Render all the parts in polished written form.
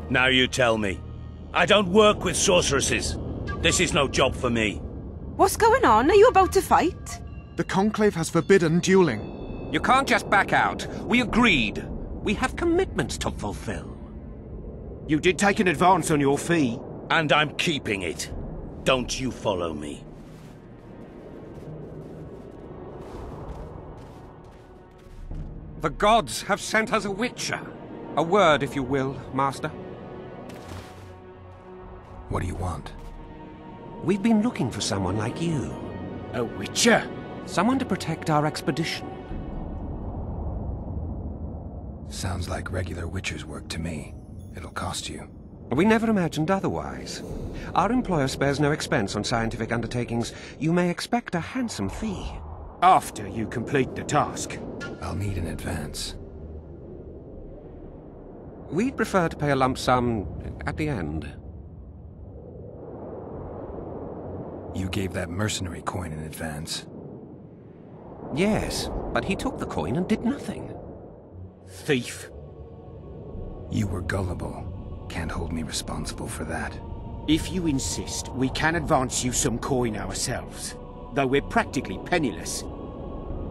Now you tell me. I don't work with sorceresses. This is no job for me. What's going on? Are you about to fight? The Conclave has forbidden dueling. You can't just back out. We agreed. We have commitments to fulfill. You did take an advance on your fee. And I'm keeping it. Don't you follow me. The gods have sent us a witcher. A word, if you will, Master. What do you want? We've been looking for someone like you. A witcher? Someone to protect our expedition. Sounds like regular witcher's work to me. It'll cost you. We never imagined otherwise. Our employer spares no expense on scientific undertakings. You may expect a handsome fee. After you complete the task. I'll need an advance. We'd prefer to pay a lump sum at the end. You gave that mercenary coin in advance. Yes, but he took the coin and did nothing. Thief. You were gullible. Can't hold me responsible for that. If you insist, we can advance you some coin ourselves. Though we're practically penniless.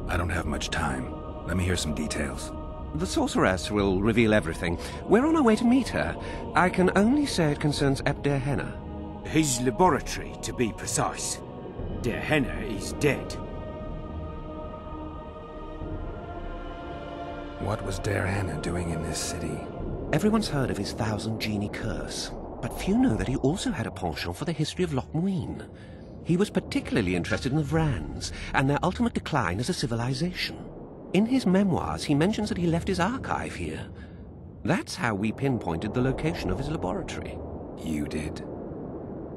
I don't have much time. Let me hear some details. The sorceress will reveal everything. We're on our way to meet her. I can only say it concerns Epdir Henna. His laboratory, to be precise. Der Henna is dead. What was Der Henna doing in this city? Everyone's heard of his 1,000 genie curse, but few know that he also had a penchant for the history of Loc Muinne. He was particularly interested in the Vrans and their ultimate decline as a civilization. In his memoirs, he mentions that he left his archive here. That's how we pinpointed the location of his laboratory. You did?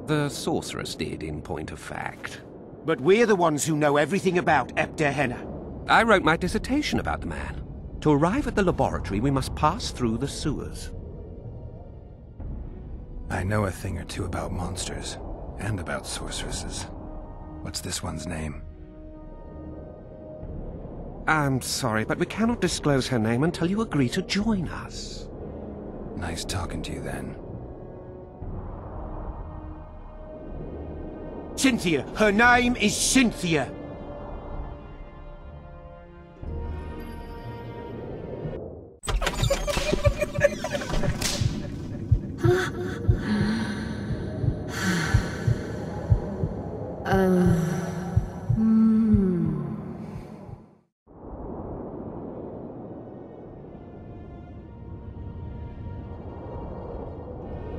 The sorceress did, in point of fact. But we're the ones who know everything about Epdir Henna. I wrote my dissertation about the man. To arrive at the laboratory, we must pass through the sewers. I know a thing or two about monsters, and about sorceresses. What's this one's name? I'm sorry, but we cannot disclose her name until you agree to join us. Nice talking to you, then. Cynthia! Her name is Cynthia!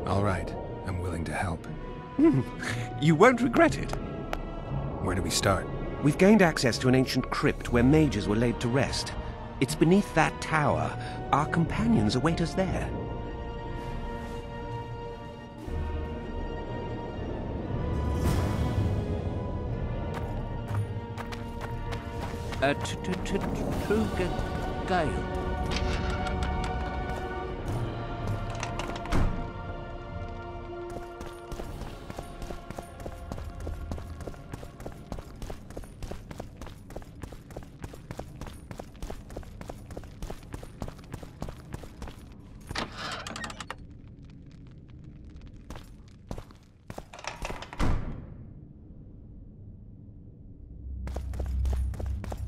All right, I'm willing to help. You won't regret it. Where do we start? We've gained access to an ancient crypt where mages were laid to rest. It's beneath that tower. Our companions await us there. Gale.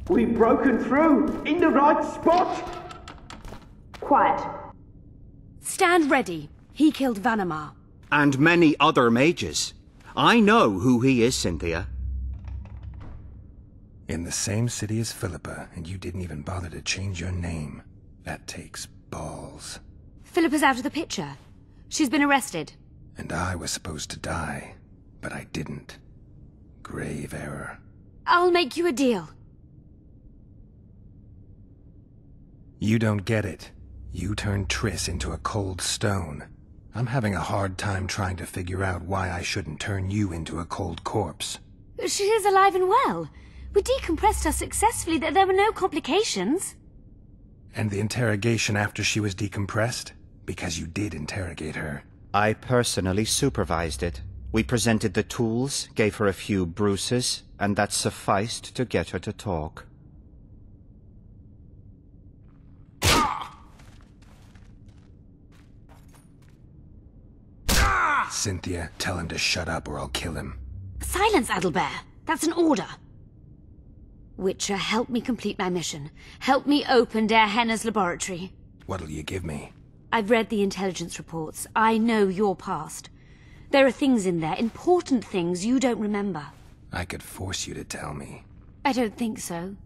We've broken through! In the right spot! Quiet. Stand ready. He killed Vanamar. And many other mages. I know who he is, Cynthia. In the same city as Philippa, and you didn't even bother to change your name. That takes balls. Philippa's out of the picture. She's been arrested. And I was supposed to die, but I didn't. Grave error. I'll make you a deal. You don't get it. You turned Triss into a cold stone. I'm having a hard time trying to figure out why I shouldn't turn you into a cold corpse. She is alive and well. We decompressed her successfully. There were no complications. And the interrogation after she was decompressed? Because you did interrogate her. I personally supervised it. We presented the tools, gave her a few bruises, and that sufficed to get her to talk. Cynthia, tell him to shut up or I'll kill him. Silence, Adelbert. That's an order. Witcher, help me complete my mission. Help me open Der Henner's laboratory. What'll you give me? I've read the intelligence reports. I know your past. There are things in there, important things you don't remember. I could force you to tell me. I don't think so.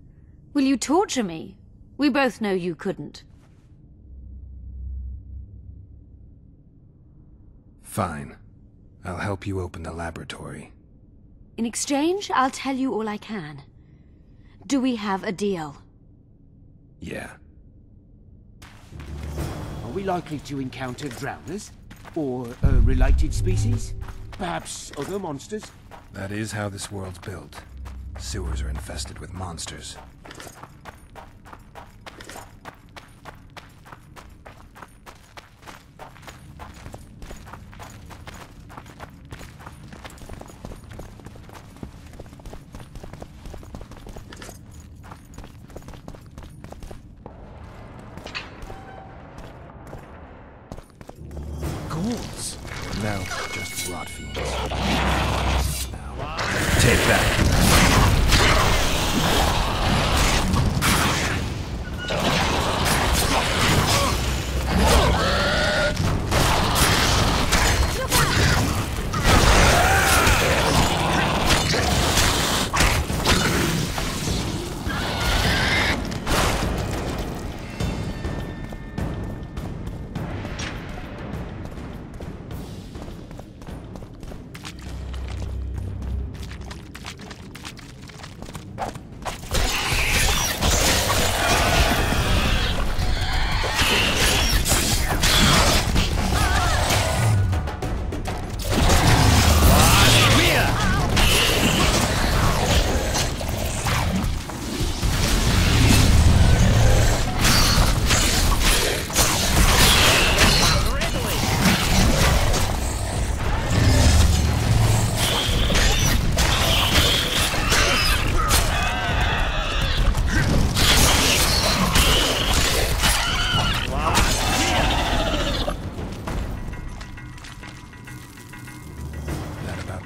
Will you torture me? We both know you couldn't. Fine. I'll help you open the laboratory. In exchange, I'll tell you all I can. Do we have a deal? Yeah. Are we likely to encounter drowners? Or a related species? Perhaps other monsters? That is how this world's built. Sewers are infested with monsters. Ghouls? No, just rot fiends. Now, take that.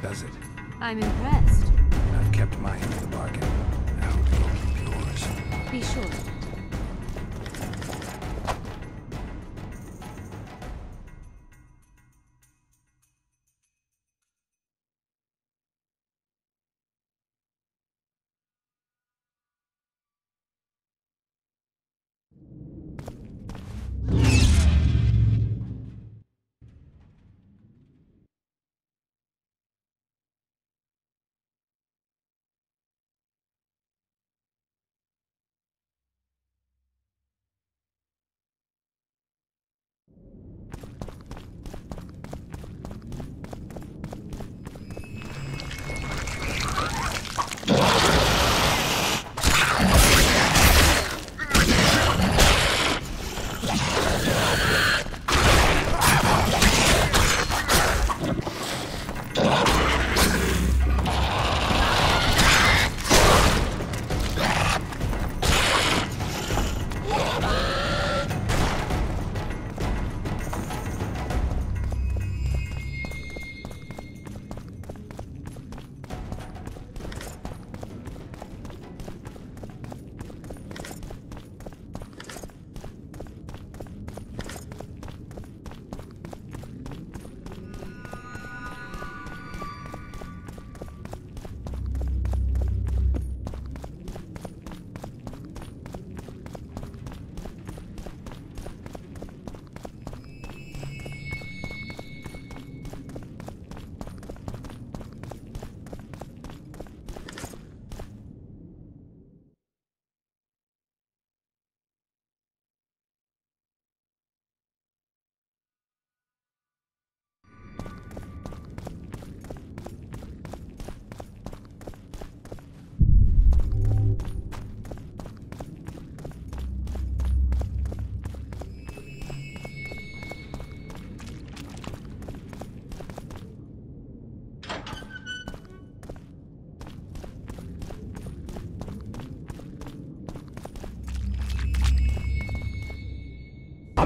Does it? I'm impressed. I've kept my end of the bargain. I hope you'll keep yours. Be sure.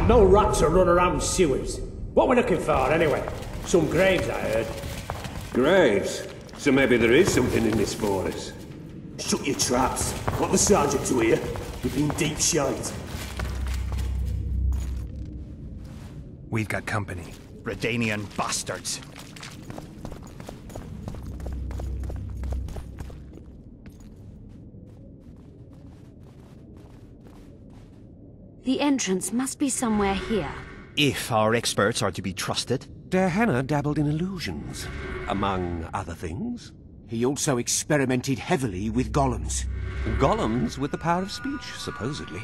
No rats are run around sewers. What are we looking for, anyway? Some graves, I heard. Graves? So maybe there is something in this for us. Shut your traps. Want the sergeant to hear? We've been deep shite. We've got company. Redanian bastards. The entrance must be somewhere here. If our experts are to be trusted. Der Henner dabbled in illusions, among other things. He also experimented heavily with golems. Golems with the power of speech, supposedly.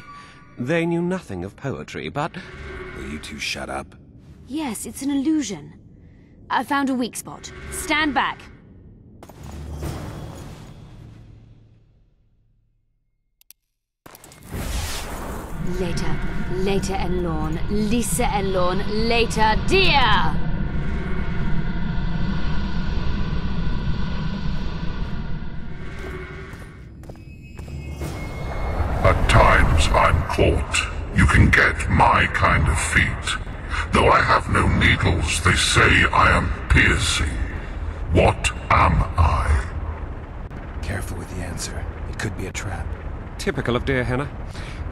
They knew nothing of poetry, but... Will you two shut up? Yes, it's an illusion. I found a weak spot. Stand back. Later en lorn, Lisa en lorn, later dear! At times I'm caught. You can get my kind of feat. Though I have no needles, they say I am piercing. What am I? Careful with the answer. It could be a trap. Typical of Der Henner.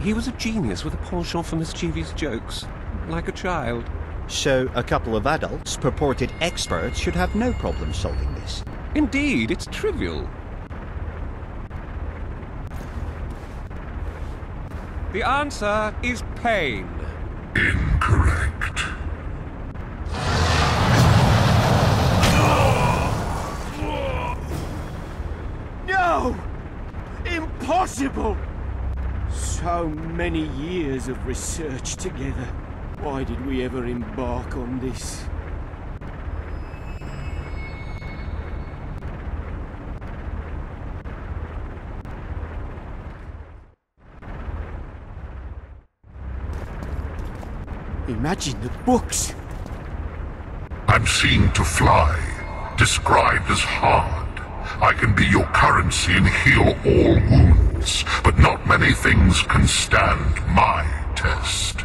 He was a genius with a penchant for mischievous jokes, like a child. So a couple of adults, purported experts, should have no problem solving this. Indeed, it's trivial. The answer is pain. Incorrect. No! Impossible! So many years of research together. Why did we ever embark on this? Imagine the books! I'm seen to fly, described as hard. I can be your currency and heal all wounds, but not many things can stand my test.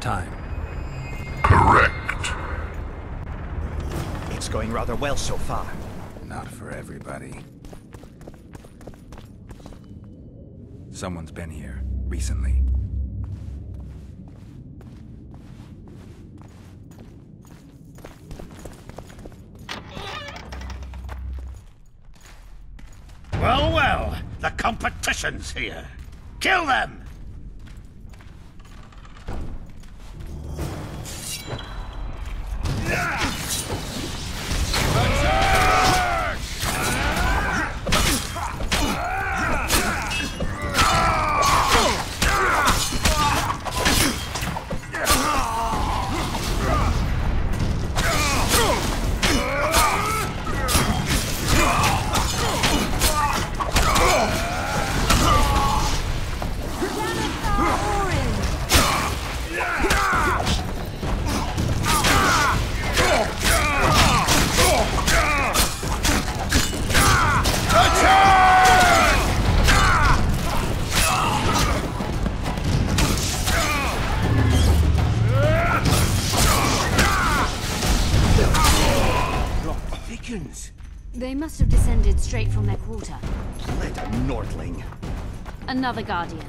Time. Correct. It's going rather well so far. Not for everybody. Someone's been here recently. Well, well, the competition's here. Kill them! They must have descended straight from their quarter. Let a Nordling. Another Guardian.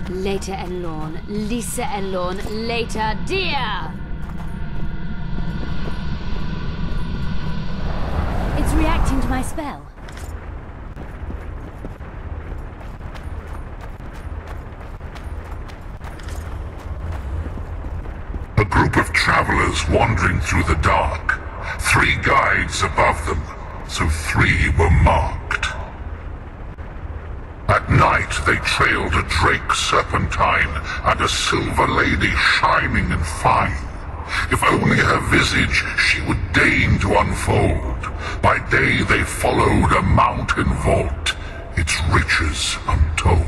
Later en lorn, Lisa en lorn, later dear! It's reacting to my spell. A group of travelers wandering through the dark. 3 guides above them, so 3 were marked. At night they trailed a drake serpentine and a silver lady shining and fine. If only her visage she would deign to unfold. By day they followed a mountain vault, its riches untold.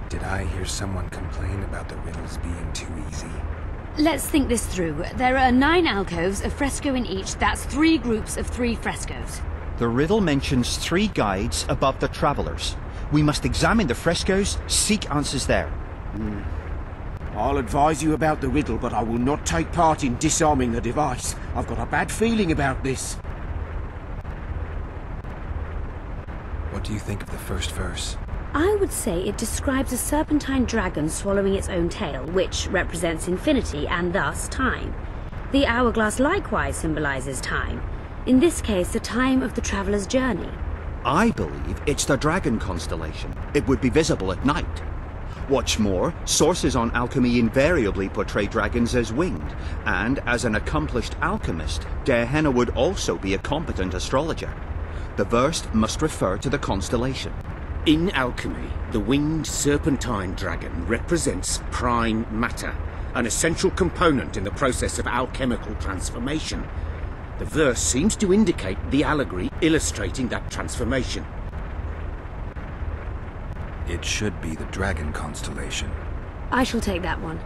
Did I hear someone complain about the riddles being too easy? Let's think this through. There are 9 alcoves, a fresco in each. That's 3 groups of 3 frescoes. The riddle mentions 3 guides above the travelers. We must examine the frescoes, seek answers there. I'll advise you about the riddle, but I will not take part in disarming the device. I've got a bad feeling about this. What do you think of the first verse? I would say it describes a serpentine dragon swallowing its own tail, which represents infinity and thus time. The hourglass likewise symbolizes time. In this case, the time of the traveler's journey. I believe it's the dragon constellation. It would be visible at night. What's more, sources on alchemy invariably portray dragons as winged, and as an accomplished alchemist, Gehenna would also be a competent astrologer. The verse must refer to the constellation. In alchemy, the winged serpentine dragon represents prime matter, an essential component in the process of alchemical transformation. The verse seems to indicate the allegory illustrating that transformation. It should be the dragon constellation. I shall take that one.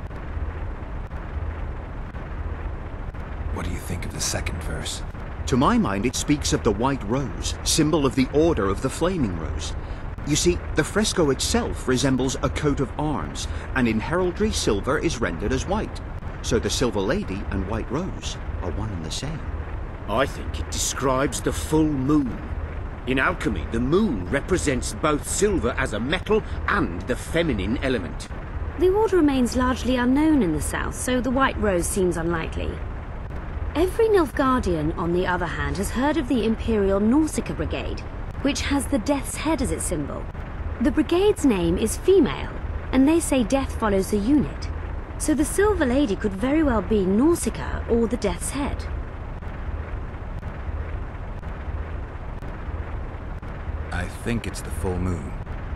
What do you think of the second verse? To my mind, it speaks of the white rose, symbol of the Order of the Flaming Rose. You see, the fresco itself resembles a coat of arms, and in heraldry silver is rendered as white. So the Silver Lady and White Rose are one and the same. I think it describes the full moon. In alchemy, the moon represents both silver as a metal and the feminine element. The order remains largely unknown in the south, so the White Rose seems unlikely. Every Nilfgaardian, on the other hand, has heard of the Imperial Nausicaa Brigade, which has the Death's Head as its symbol. The brigade's name is female, and they say death follows the unit. So the Silver Lady could very well be Nausicaa or the Death's Head. I think it's the full moon.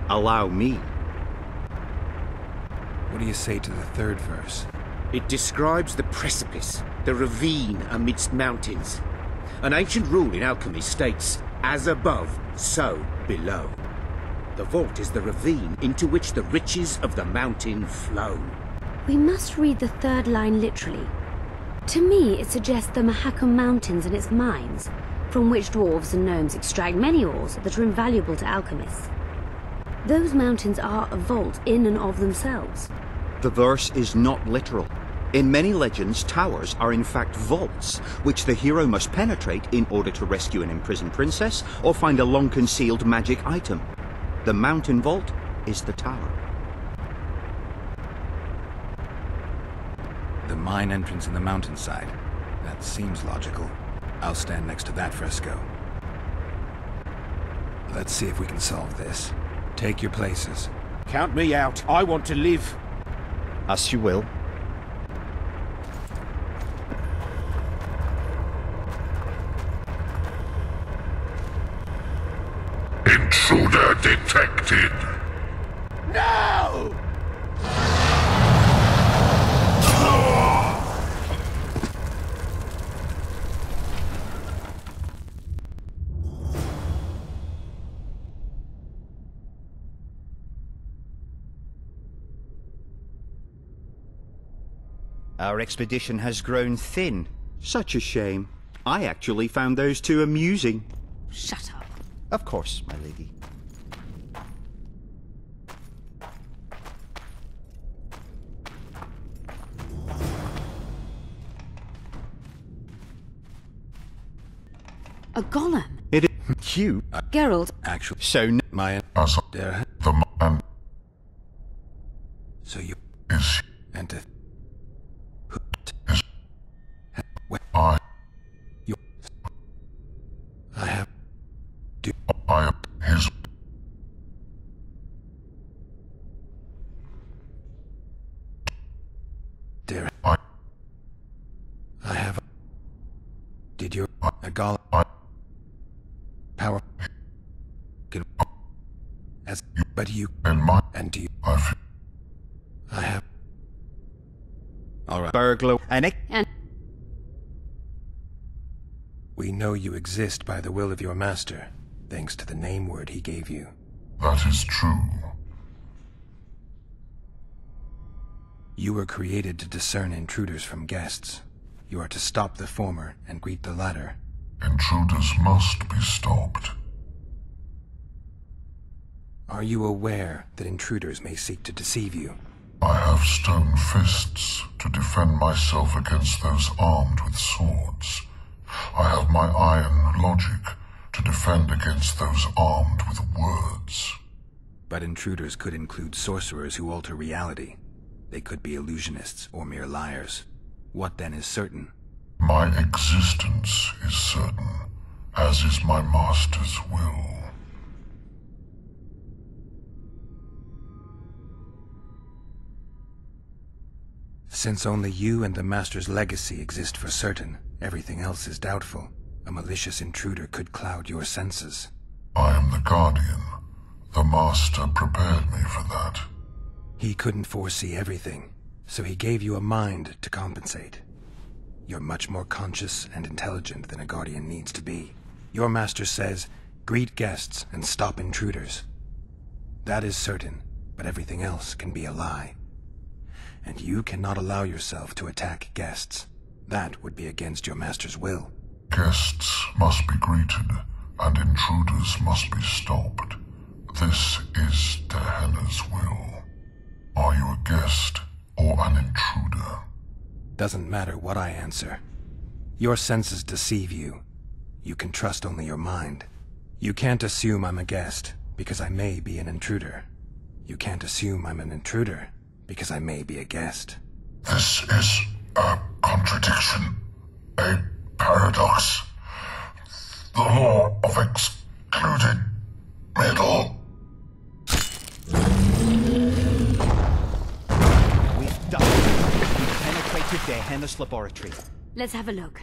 Allow me. What do you say to the third verse? It describes the precipice, the ravine amidst mountains. An ancient rule in alchemy states, as above, so below. The vault is the ravine into which the riches of the mountain flow. We must read the third line literally. To me, it suggests the Mahakam Mountains and its mines, from which dwarves and gnomes extract many ores that are invaluable to alchemists. Those mountains are a vault in and of themselves. The verse is not literal. In many legends, towers are in fact vaults, which the hero must penetrate in order to rescue an imprisoned princess or find a long-concealed magic item. The mountain vault is the tower. The mine entrance in the mountainside. That seems logical. I'll stand next to that fresco. Let's see if we can solve this. Take your places. Count me out. I want to live. As you will. Intruder detected. No! Our expedition has grown thin. Such a shame. I actually found those two amusing. Shut up. Of course, my lady. A golem? It is cute. Geralt. Actually, So, my As there. the man So you is and to I. you. I have. I am his. Dare. I. I have. Did your a golem I. power? Can, as but you And my. and do you? I. I have. All right. burglar and We know you exist by the will of your master, thanks to the name word he gave you. That is true. You were created to discern intruders from guests. You are to stop the former and greet the latter. Intruders must be stopped. Are you aware that intruders may seek to deceive you? I have stone fists to defend myself against those armed with swords. I have my iron logic to defend against those armed with words. But intruders could include sorcerers who alter reality. They could be illusionists or mere liars. What then is certain? My existence is certain, as is my master's will. Since only you and the Master's legacy exist for certain, everything else is doubtful. A malicious intruder could cloud your senses. I am the Guardian. The Master prepared me for that. He couldn't foresee everything, so he gave you a mind to compensate. You're much more conscious and intelligent than a Guardian needs to be. Your Master says, greet guests and stop intruders. That is certain, but everything else can be a lie. And you cannot allow yourself to attack guests. That would be against your Master's will. Guests must be greeted, and intruders must be stopped. This is Dehenna's will. Are you a guest or an intruder? Doesn't matter what I answer. Your senses deceive you. You can trust only your mind. You can't assume I'm a guest, because I may be an intruder. You can't assume I'm an intruder, because I may be a guest. This is a contradiction, a paradox. The law of excluded middle. We've done it. We've penetrated Dehenna's laboratory. Let's have a look.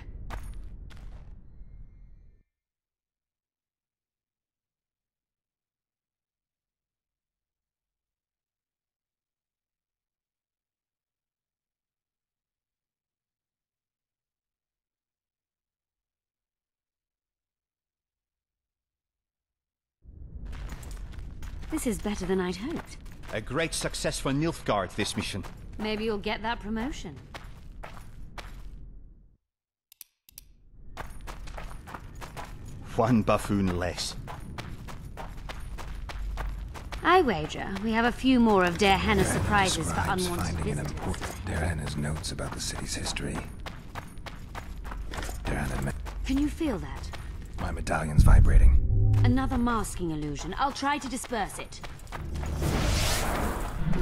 This is better than I'd hoped. A great success for Nilfgaard, this mission. Maybe you'll get that promotion. One buffoon less. I wager we have a few more of Dehenna's surprises for Scribes unwanted finding visitors. an important Dehenna's notes about the city's history. Dehenna, Can you feel that? my medallion's vibrating. Another masking illusion. I'll try to disperse it.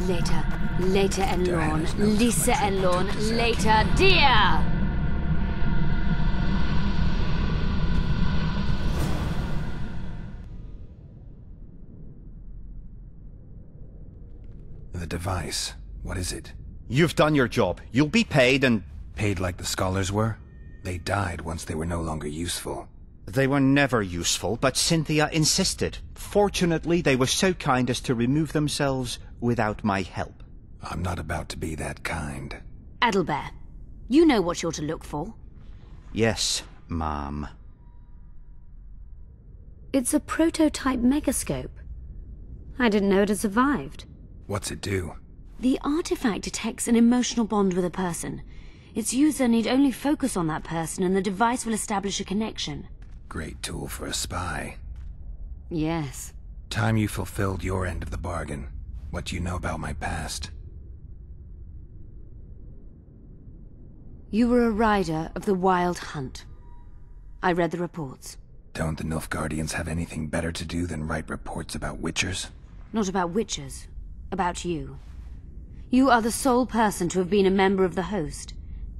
Later en Lorn, Lisa en Lorn, later dear! The device, what is it? You've done your job. You'll be paid and... Paid like the scholars were? They died once they were no longer useful. They were never useful, but Cynthia insisted. Fortunately, they were so kind as to remove themselves without my help. I'm not about to be that kind. Adelbert, you know what you're to look for. Yes, Ma'am. It's a prototype megascope. I didn't know it had survived. What's it do? The artifact detects an emotional bond with a person. Its user need only focus on that person and the device will establish a connection. Great tool for a spy. Yes. Time you fulfilled your end of the bargain. What do you know about my past? You were a rider of the Wild Hunt. I read the reports. Don't the Nilfgaardians have anything better to do than write reports about witchers? Not about witchers. About you. You are the sole person to have been a member of the host,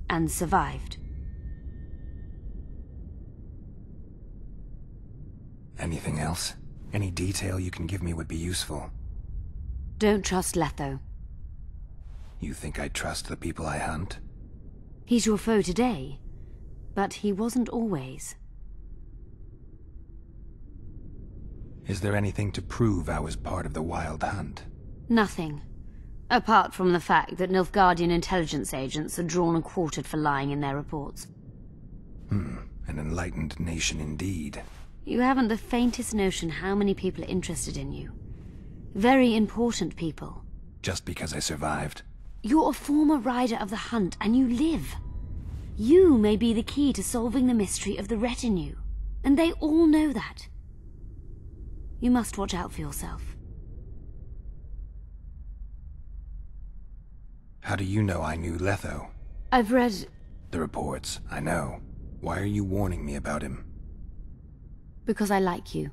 and survived. Anything else? Any detail you can give me would be useful. Don't trust Letho. You think I trust the people I hunt? He's your foe today, but he wasn't always. Is there anything to prove I was part of the Wild Hunt? Nothing. Apart from the fact that Nilfgaardian intelligence agents are drawn and quartered for lying in their reports. An enlightened nation indeed. You haven't the faintest notion how many people are interested in you. Very important people. Just because I survived? You're a former rider of the hunt, and you live. You may be the key to solving the mystery of the retinue, and they all know that. You must watch out for yourself. How do you know I knew Letho? I've read... The reports, I know. Why are you warning me about him? Because I like you.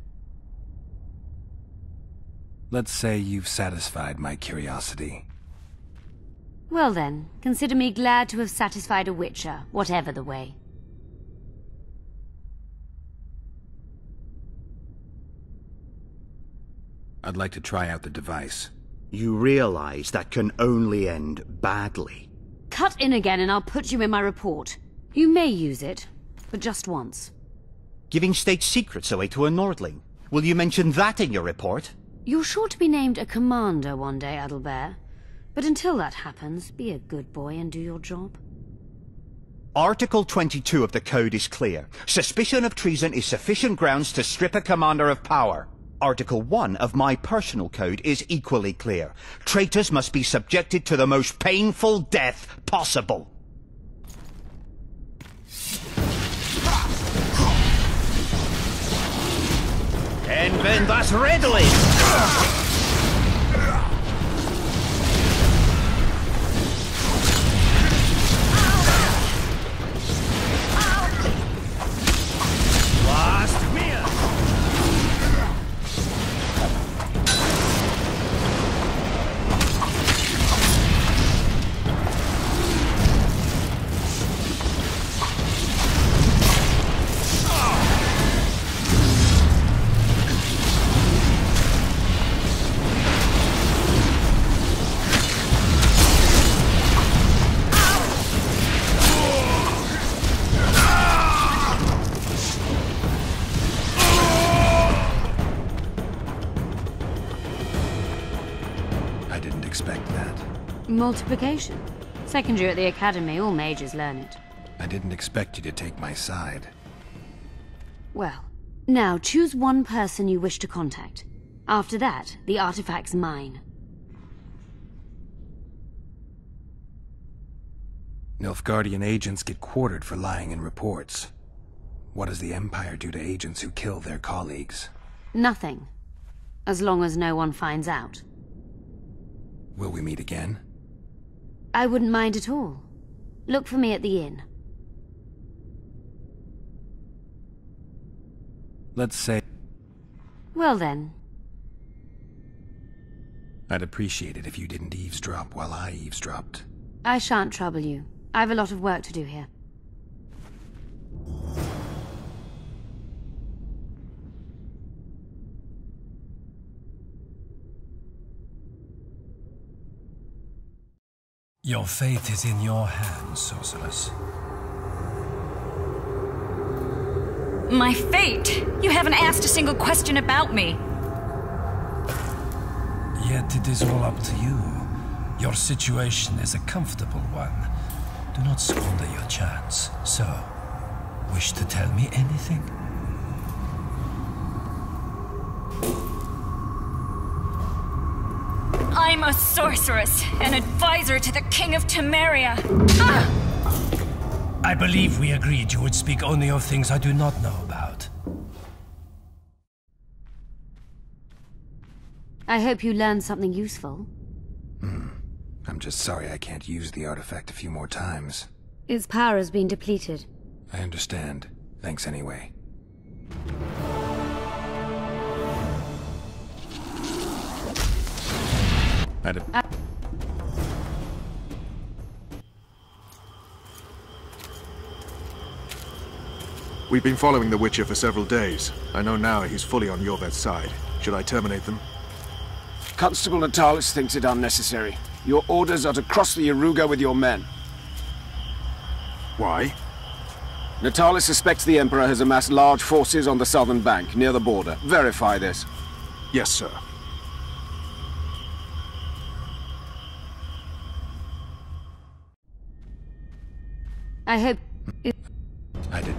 Let's say you've satisfied my curiosity. Well then, consider me glad to have satisfied a Witcher, whatever the way. I'd like to try out the device. You realize that can only end badly. Cut in again and I'll put you in my report. You may use it, but just once. Giving state secrets away to a Nordling. Will you mention that in your report? You're sure to be named a commander one day, Adalbert. But until that happens, be a good boy and do your job. Article 22 of the Code is clear. Suspicion of treason is sufficient grounds to strip a commander of power. Article 1 of my personal code is equally clear. Traitors must be subjected to the most painful death possible. Anwend das readily! Multiplication. Second year at the academy, all mages learn it. I didn't expect you to take my side. Well, now choose one person you wish to contact. After that, the artifact's mine. Nilfgaardian agents get quartered for lying in reports. What does the Empire do to agents who kill their colleagues? Nothing. As long as no one finds out. Will we meet again? I wouldn't mind at all. Look for me at the inn. Let's say... Well then. I'd appreciate it if you didn't eavesdrop while I eavesdropped. I shan't trouble you. I've a lot of work to do here. Your fate is in your hands, sorceress. My fate? You haven't asked a single question about me. Yet it is all up to you. Your situation is a comfortable one. Do not squander your chance. So, wish to tell me anything? I'm a sorceress, an advisor to the King of Temeria. I believe we agreed you would speak only of things I do not know about. I hope you learned something useful. I'm just sorry I can't use the artifact a few more times. Its power has been depleted. I understand. Thanks anyway. We've been following the Witcher for several days. I know now he's fully on Jorved's side. Should I terminate them? Constable Natalis thinks it unnecessary. Your orders are to cross the Yaruga with your men. Why? Natalis suspects the Emperor has amassed large forces on the southern bank, near the border. Verify this. Yes, sir. I hope... I did.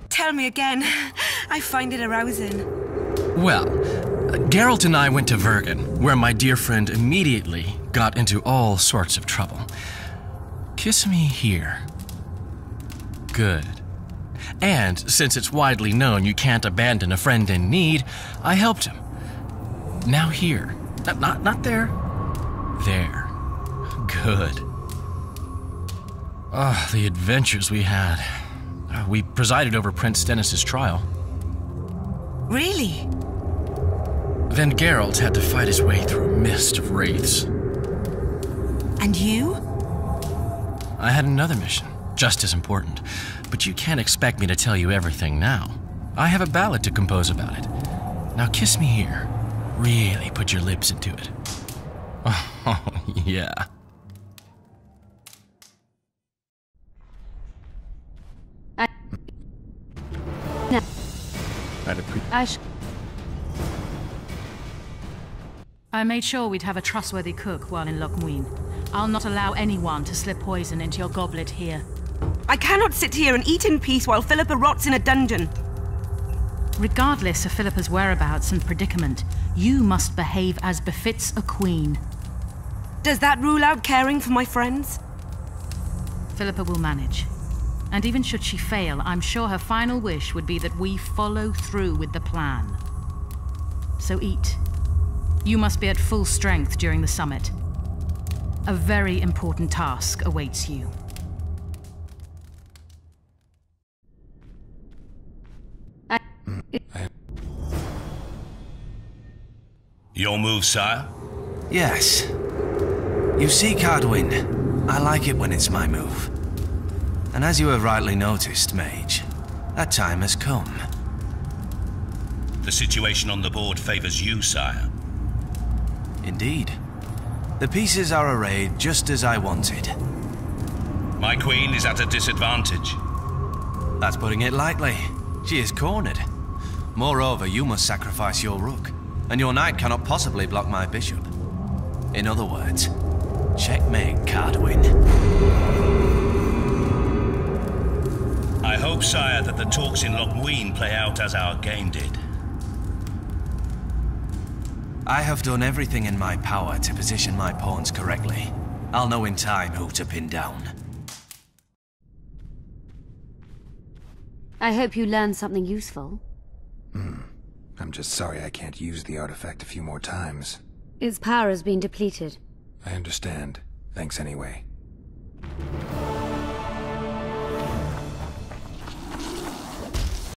Tell me again. I find it arousing. Well, Geralt and I went to Vergen, where my dear friend immediately got into all sorts of trouble. Kiss me here. Good. And since it's widely known you can't abandon a friend in need, I helped him. Now here. Not there. There. Good. Ah, the adventures we had. We presided over Prince Stennis' trial. Really? Then Geralt had to fight his way through a mist of wraiths. And you? I had another mission, just as important. But you can't expect me to tell you everything now. I have a ballad to compose about it. Now kiss me here. Really put your lips into it. Oh, yeah. I made sure we'd have a trustworthy cook while in Loc Muinne. I'll not allow anyone to slip poison into your goblet here. I cannot sit here and eat in peace while Philippa rots in a dungeon. Regardless of Philippa's whereabouts and predicament, you must behave as befits a queen. Does that rule out caring for my friends? Philippa will manage. And even should she fail, I'm sure her final wish would be that we follow through with the plan. So eat. You must be at full strength during the summit. A very important task awaits you. Your move, sire? Yes. You see, Cadwyn, I like it when it's my move. And as you have rightly noticed, Mage, that time has come. The situation on the board favors you, sire. Indeed. The pieces are arrayed just as I wanted. My queen is at a disadvantage. That's putting it lightly. She is cornered. Moreover, you must sacrifice your rook, and your knight cannot possibly block my bishop. In other words, checkmate, Cadwyn. I hope, sire, that the talks in Loc Muinne play out as our game did. I have done everything in my power to position my pawns correctly. I'll know in time who to pin down. I hope you learned something useful. I'm just sorry I can't use the artifact a few more times. Its power has been depleted. I understand. Thanks anyway.